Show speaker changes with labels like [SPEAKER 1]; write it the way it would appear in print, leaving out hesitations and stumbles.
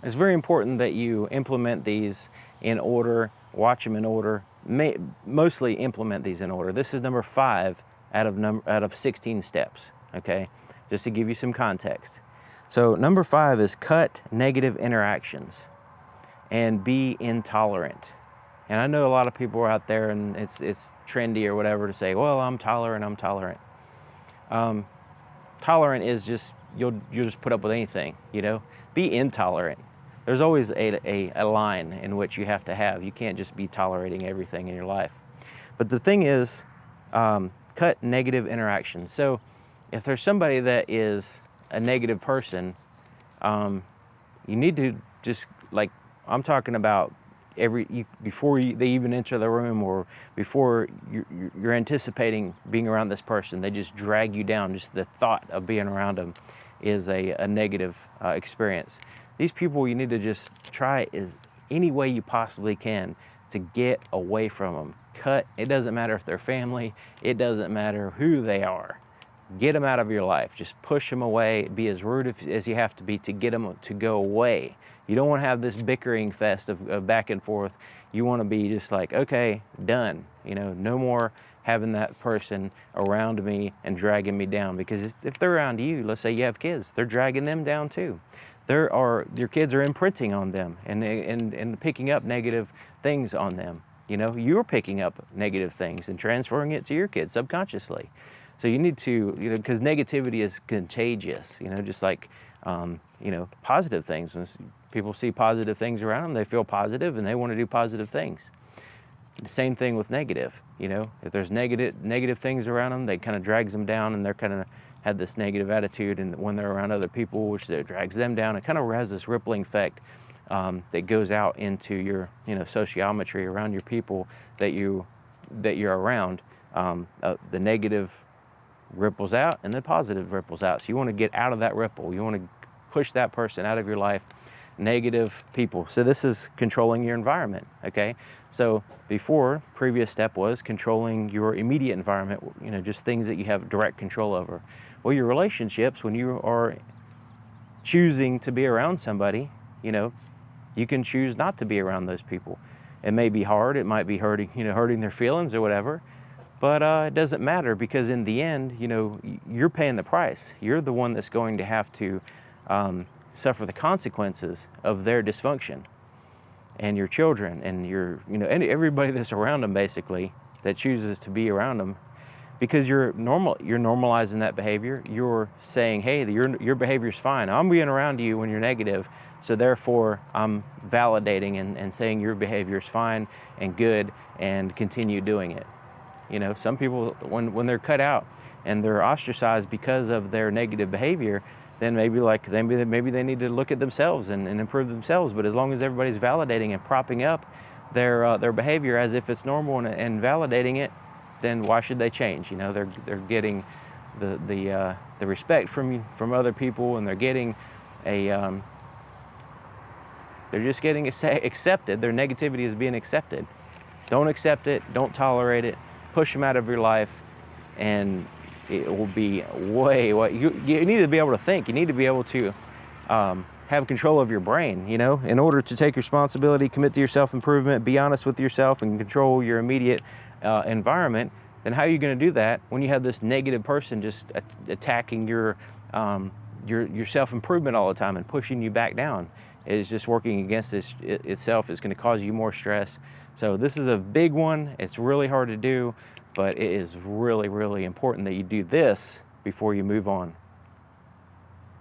[SPEAKER 1] It's very important that you implement these in order, watch them in order, mostly implement these in order. This is number 5 out of 16 steps, okay? Just to give you some context. So number 5 is cut negative interactions and be intolerant. And I know a lot of people are out there and it's trendy or whatever to say, well, I'm tolerant. Tolerant is just, you'll just put up with anything, you know? Be intolerant. There's always a line in which you have to have. You can't just be tolerating everything in your life. But the thing is, cut negative interactions. So if there's somebody that is a negative person, you need to just, like, I'm talking about before they even enter the room, or before you're anticipating being around this person, they just drag you down. Just the thought of being around them is a negative experience. These people, you need to just try as any way you possibly can to get away from them. Cut. It doesn't matter if they're family. It doesn't matter who they are. Get them out of your life. Just push them away. Be as rude as you have to be to get them to go away. You don't want to have this bickering fest of back and forth. You want to be just like, okay, done. You know, no more having that person around me and dragging me down. Because if they're around you, let's say you have kids, they're dragging them down too. Your kids are imprinting on them and picking up negative things on them. You know, you're picking up negative things and transferring it to your kids subconsciously. So you need to, you know, because negativity is contagious, you know, just like, you know, positive things. When people see positive things around them, they feel positive and they want to do positive things. The same thing with negative, you know, if there's negative things around them, they kind of drags them down, and they're kind of have this negative attitude, and when they're around other people, which drags them down, it kind of has this rippling effect that goes out into your, you know, sociometry around your people that you're around. The negative ripples out and the positive ripples out. So you want to get out of that ripple. You want to push that person out of your life. Negative people. So this is controlling your environment, okay? So previous step was controlling your immediate environment, you know, just things that you have direct control over. Well, your relationships, when you are choosing to be around somebody, you know, you can choose not to be around those people. It may be hard, it might be hurting their feelings or whatever, but it doesn't matter, because in the end, you know, you're paying the price. You're the one that's going to have to suffer the consequences of their dysfunction, and your children and and everybody that's around them, basically, that chooses to be around them, because you're normalizing that behavior. You're saying, hey, your behavior's fine. I'm being around you when you're negative, so therefore I'm validating and saying your behavior's fine and good, and continue doing it. You know, some people, when they're cut out and they're ostracized because of their negative behavior, then maybe they need to look at themselves and improve themselves. But as long as everybody's validating and propping up their behavior as if it's normal and validating it, then why should they change? You know, they're getting the respect from other people, and they're getting they're just getting accepted. Their negativity is being accepted. Don't accept it. Don't tolerate it. Push them out of your life, and it will be you need to be able to think. You need to be able to have control of your brain, you know, in order to take responsibility, commit to your self-improvement, be honest with yourself, and control your immediate environment. Then how are you going to do that when you have this negative person just attacking your self-improvement all the time and pushing you back down? It is just working against itself. It's going to cause you more stress. So this is a big one. It's really hard to do, but it is really, really important that you do this before you move on.